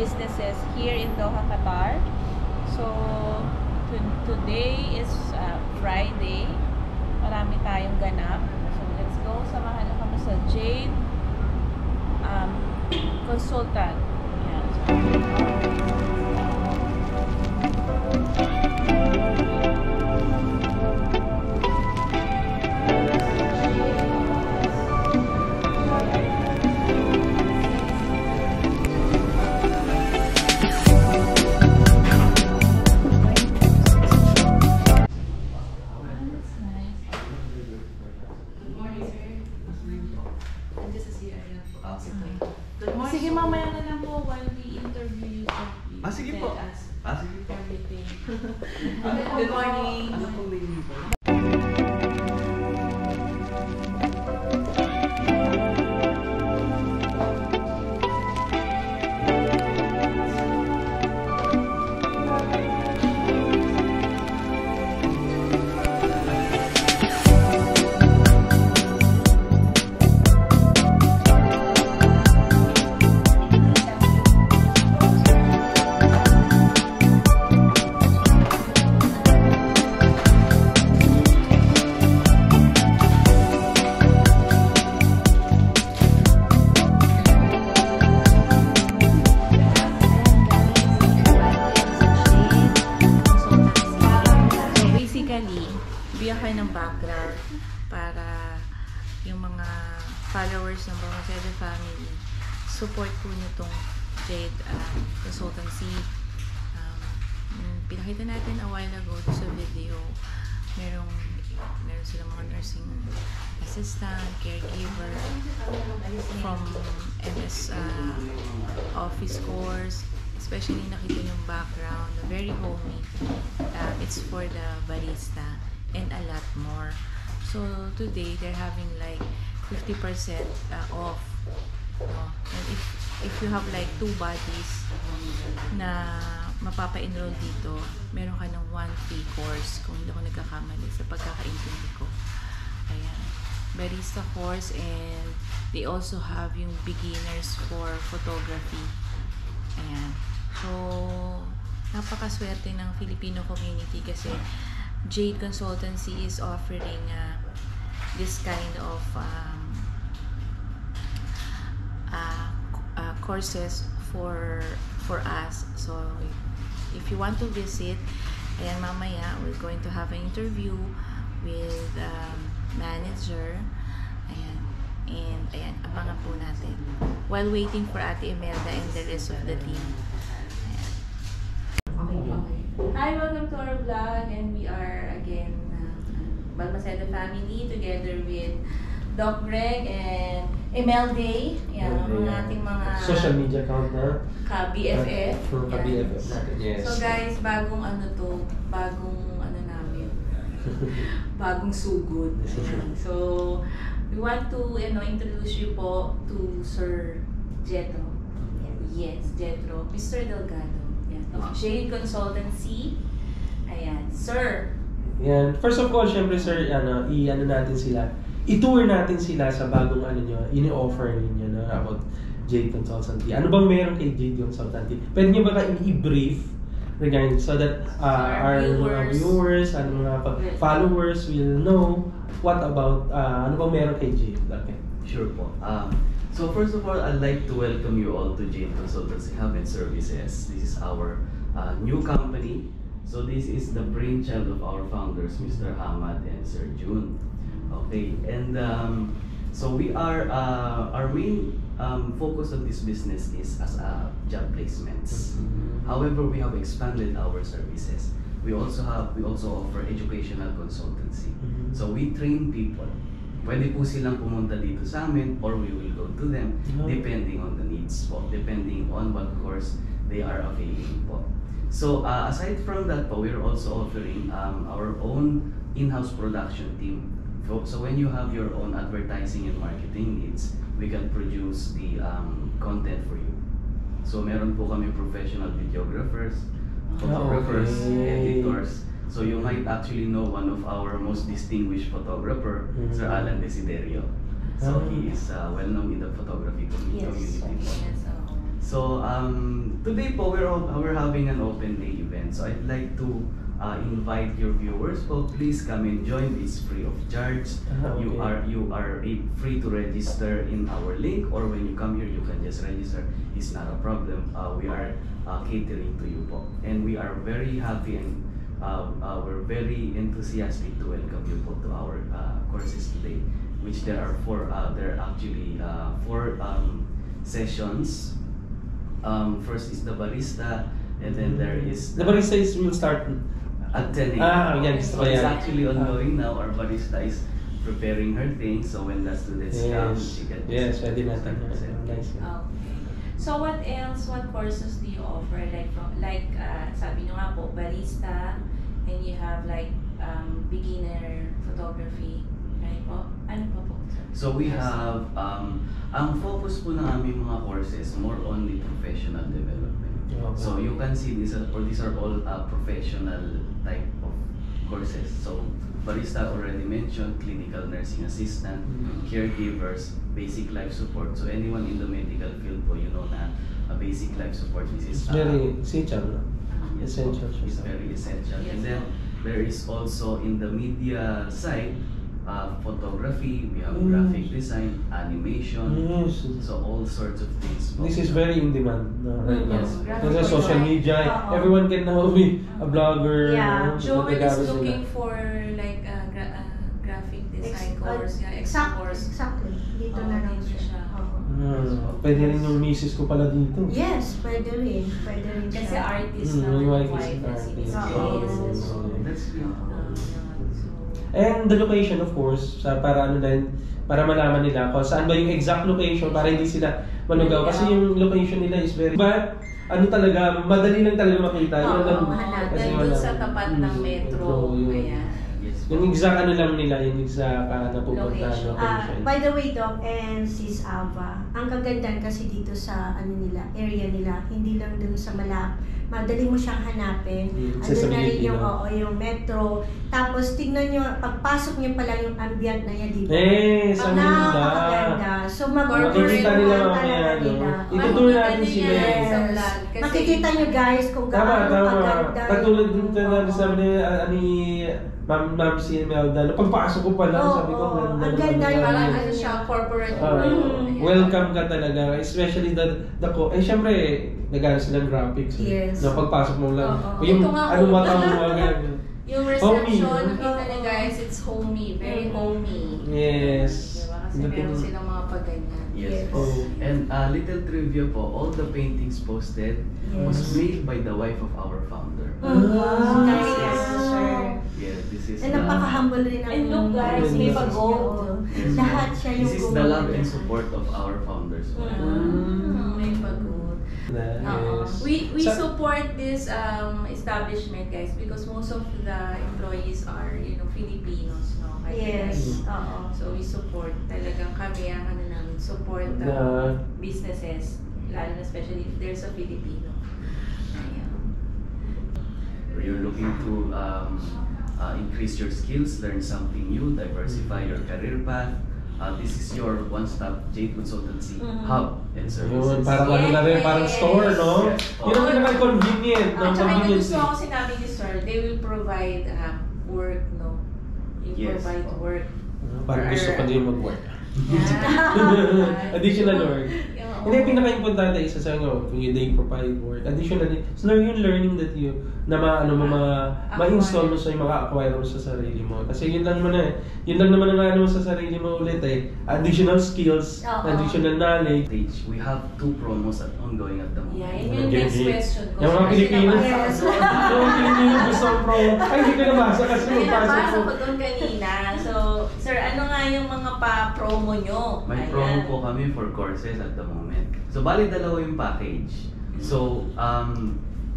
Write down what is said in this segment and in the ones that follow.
businesses here in Doha, Qatar. So, today is Friday. Marami tayong ganap. So, let's go. Samahan na kami sa Jade Consultant. Ayan. Sige, mamaya na lang po while we interview you. Sige po. Sige po. Everything. Good morning. Ano pong name po? Bigyan kayo ng background para yung mga followers ng Balmaceda family support po nyo itong Jade Consultancy. Pinakita natin a while ago sa video, meron silang mga nursing assistant, caregiver from MS office course. Especially nakita yung background, very homey. It's for the barista and a lot more. So today they're having like 50% off. And if you have like 2 bodies na mapapa-enroll dito, meron ka ng 1 free course kung hindi ako nagkakamali sa pagkakaintindi ko. Ayan. Barista course, and they also have yung beginners for photography. Ayan. So, napakaswerte ng Filipino community kasi Jade Consultancy is offering this kind of courses for us. So, if you want to visit, ayan, mamaya we're going to have an interview with manager. Ayan. And ayan, abangan po natin while waiting for Ate Imelda and the rest of the team. Ayan. Okay. Hi, welcome to our vlog, and we are again Balmaceda family together with Doc Greg and Imelda. Ayan, ang ating mga social media account na ka-BFF. For ka-BFF natin, yes. So guys, bagong namin. Bagong sugod. So, we want to introduce you po to Sir Jetro. Yes, Jetro. Mr. Delgado. Yes. Jade Consultancy. Ayan. Sir. Yan. First of all, syempre sir, i-tour natin sila sa bagong ini-offer ninyo about Jade Consultancy. Ano bang meron kay Jade Consultancy? Pwede nyo ba i-brief regarding so that our viewers and mga followers will know what about ano bang meron kay Jade? Okay. Sure po. So first of all, I'd like to welcome you all to Jade Consultancy Hub and Services. This is our new company. So this is the brainchild of our founders, Mr. Hamad and Sir June. Okay, and so we are our main focus of this business is as job placements. However, we have expanded our services. We also offer educational consultancy. So we train people. Pwede po silang pumunta dito sa amin or we will go to them depending on the needs po, depending on what course they are availing po. So aside from that po, we are also offering our own in-house production team. So when you have your own advertising and marketing needs, we can produce the content for you. So meron po kami professional videographers, photographers, editors. So you might actually know one of our most distinguished photographer, Sir Alan Desiderio. So he is well known in the photography community. Yes. So today po we're having an open day event. So I'd like to invite your viewers po, please come and join. It's free of charge. Okay. You are free to register in our link, or when you come here you can just register. It's not a problem. We are catering to you po, and we are very happy and we're very enthusiastic to welcome you po to our courses today, which there are four sessions. First is the barista, and then there is The barista will start at 10 a.m. yan, gusto So ko it's yan. actually ongoing now. Our barista is preparing her things, so when the students come, she can Pwede natin. start Nice. Okay. So what else, what courses do you offer? Like sabi nyo nga po, barista, and you have like beginner photography, right po? Ano pa po? So we have, ang focus po ng aming mga courses, more on the professional development. Okay. So you can see these are all professional type of courses. So barista already mentioned, clinical nursing assistant, caregivers, basic life support. So anyone in the medical field po, you know na basic life support this is It's very essential. No? yes, essential. It's very essential. Yes, And then there is also in the media side, photography, we have graphic design, animation, Yes. so all sorts of things. This is very in demand right now. Yes. Because social media, Oo. everyone can now be a blogger. Yeah. no? Joel is Nagagawa sila. looking for like a graphic design course, extra course. Exactly. Dito na lang dito siya. siya. Oo. Pwede rin yung misis ko pala dito. Yes, pwede rin. Pwede rin siya. Kasi artist Mm, na yung yung artist wife na is in his artist. case. Oo. That's good. And the location of course, para ano din, para malaman nila kung saan ba yung exact location para hindi sila malugaw. Kasi yung location nila is very... But, ano talaga, madali lang talaga makita. Yun lang. mahanap. Kasi Nandun wala- sa tapat ng metro. yun. Ayan. Yes. Yung exact ano lang nila, yung exact napupunta Location. location. By the way, Doc and Sis Ava, ang kagandahan kasi dito sa area nila, hindi lang dun sa madali mo siyang hanapin. Ano na rin Accessibility, yung, no? yung metro. Tapos tignan nyo, pagpasok nyo pa lang yung ambient na yan dito. Sa Manila. Napakaganda. So Makikita nila mamaya, no? Ituturo natin sila. Yes. Sa vlog. Kasi- Makikita nyo guys kung Tama, gaano tama. kaganda. Katulad din na sabi ni Ma'am si Imelda, pagpasok ko pa lang, Oo, sabi ko, oo. ganda. Ang ganda yung Parang ano ano siya, corporate Ah, world. Ayan. welcome ka talaga, especially syempre, nagana silang graphics. Yes. Na pagpasok mo lang, Oo. yung Ito nga, ano oh. mata mo agad. Yung Homey. reception, nakita niyo guys, it's homey. Very homey. Yes. Diba? Kasi meron silang mga pagganyan. Yes Yes. po. And little trivia po, all the paintings posted was Yes. made by the wife of our founder. Wow. Yes. Yes, sir. Yeah, this is And napaka-humble rin ang And look, guys, may pag-gold. Yes. Lahat siya yung This is the love and support of our founders. May pagod. Yes. We Sa- support this establishment, guys, because most of the employees are, Filipinos, no? Yes. Oo. So we support talagang kami ang namin support the Na- businesses, lalo na especially if there's a Filipino. Ayan. You're looking to increase your skills, learn something new, diversify your career path. This is your one-stop Jade Consultancy hub and Yun, services. parang ano na rin, parang store, no? Yes. Yun ang pinaka-convenient, no? At saka yung Convenience. gusto ko sinabi ni Sir, they will provide work, no? You Yes. provide work. Parang gusto ko din mag-work. Yeah. Additional work. Yeah. Hindi, pinaka-importante isa sa inyo, kung they provide work. Additionally, so yung learning that you, na ma-install mo sa yung maka-acquire mo sa sarili mo. Kasi yun lang naman yun lang naman ang ano mo sa sarili mo ulit additional skills, Oo. additional knowledge. We have 2 promos ongoing at the moment. Yeah, yun yung next question ko. Yung mga Kasi Pilipino, nabasa ko. yung mga Pilipino gusto ang pro. Ay, hindi ko nabasa kasi Kasi magpasok nabasa ko. ko doon kanina. So, Sir, ano nga yung mga pa-promo nyo? May Ayan. promo po kami for courses at the moment. So, bali dalawa yung package. So,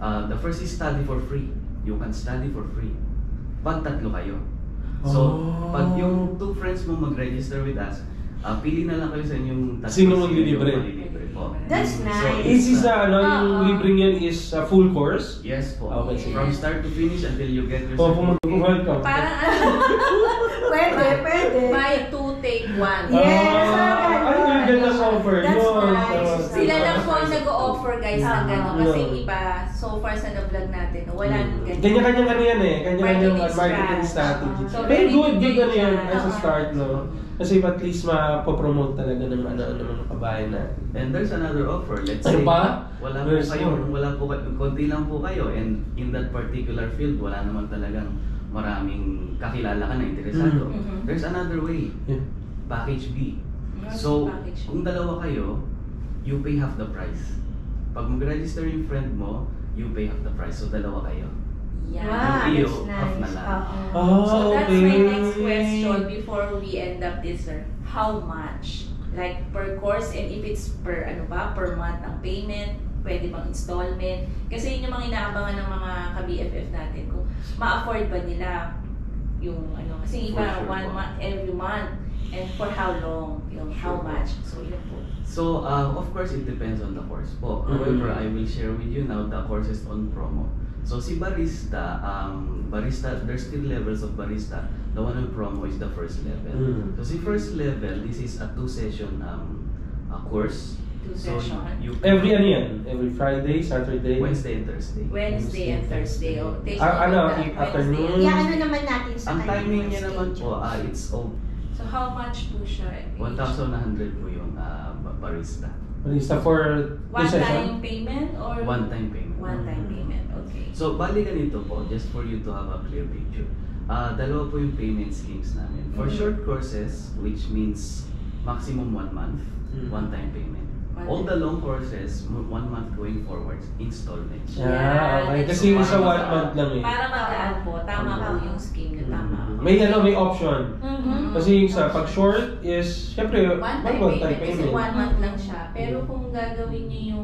the first is study for free. You can study for free. Pag 3 kayo. So, Oh. pag yung 2 friends mo mag-register with us, pili na lang kayo sa inyong tatlo. Sino maglilibre? yung malilibre po. That's nice. Easy sa yung Oo. libreng yan is a full course. Yes po. Okay, sige. From start to finish until you get your O, pumunta ka. Parang ano, Pwede. buy 2, take 1. Yes. Ay, yung ganda sa offer. That's Yun. nice. Sila lang po ang nag-o-offer guys ng gano'n. Kasi yung iba, so far sa na-vlog natin, wala nang gano'n. Kanya-kanyang ano yan eh. Kanya-kanyang Marketing marketing strategy. So, Pero good very ano yan siya. as a start, no? Kasi at least mapopromote talaga ng mga kabayan na. And there's another offer. Let's Ano say, pa? wala po There's kayo, more. konti lang po kayo, and in that particular field, wala naman talagang maraming kakilala ka na interesado. Mhm. There's another way. Yeah. Package B. Yes, So, package. kung dalawa kayo, you pay half the price. Pag mag-register yung friend mo, you pay half the price. So, dalawa kayo. Yeah. Wow, Iyo, that's half na nice. lang. Oo. Oh, So that's okay. my next question before we end up this, sir. How much? Like per course, and if it's per per month ang payment, pwede bang installment? Kasi yun yung mga inaabangan ng mga ka-BFF natin, kung ma-afford ba nila yung kasi For iba sure po. 1 month, every month, and for how long, yung how Sure po. much. So yun po. So, of course, it depends on the course po. Mhm. However, I will share with you now the courses on promo. So, si barista, there's still levels of barista. The one on promo is the first level. Mhm. So, si first level, this is a 2-session course. 2 So, session. Every ano yan? Every Friday, Saturday? Wednesday and Thursday. Wednesday and Thursday. Oh, take Ano, note na afternoon? Wednesday. Yeah, ano naman natin sa Ang kanyang timing niya naman schedule. po, it's So how much po siya? 1,100 po yung barista. Barista for One 2 session? time payment or One-time payment. One time payment, okay. So, bali ganito po, just for you to have a clear picture. Dalawa po yung payment schemes namin. For Mhm. short courses, which means maximum 1 month, Mhm. one-time payment. One All time. the long courses, 1 month going forwards, installments. Ah, okay. Kasi yung sa 1 month lang eh. Para magaan po, tama po yung scheme niyo, tama. May option. Mhm. Kasi yung sa pag short is, syempre, One time payment kasi 1 payment. month lang siya. Pero kung gagawin niyo yung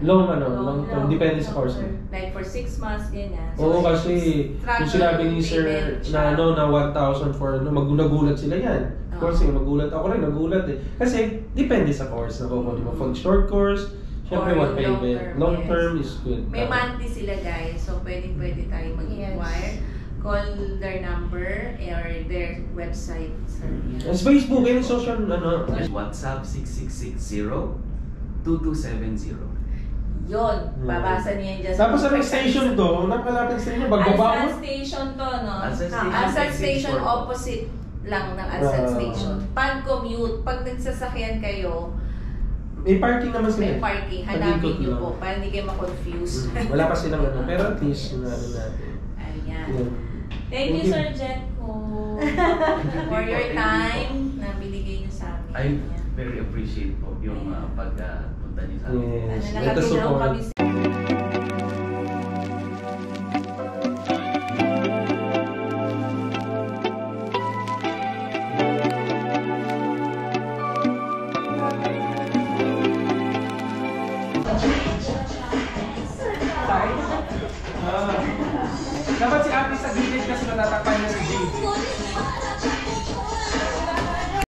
Long term, depende sa course. Like for 6 months, ganyan. Oo, So, kasi travel yung sinabi ni Sir payment siya. na 1,000 for nagulat sila yan. Of course, Oo. magulat ako rin, nagulat eh. Kasi depende sa course na kukunin mo. Pag short course, syempre Or one long payment. term, Long yes. term is good. May monthly sila guys, so pwede tayo mag-inquire. Call their number or their website, sir. As Facebook, any social, WhatsApp 6660-2270. Yun, babasa niyo yan dyan. Tapos sa next station to, nakalapit sa inyo, pagbaba mo. Alsat Station to, no? Alsat Station, Alsat exit Station 4. opposite lang ng Alsat Station. Pag commute, pag nagsasakyan kayo, May parking naman sila. may parking, hanapin Pag-ikot niyo lang. po para hindi kayo ma-confuse. Wala pa silang pero at least, natin. Ayan. Yan. Thank you, Sir Jetco, for your time na binigay niyo sa amin. I Ayan. very appreciate po yung pagpunta niyo sa amin. Yes. Ano, Let us nakabiglaw support. kami sa Dapat si Ate sa gilid kasi natatakpan niya si Jade.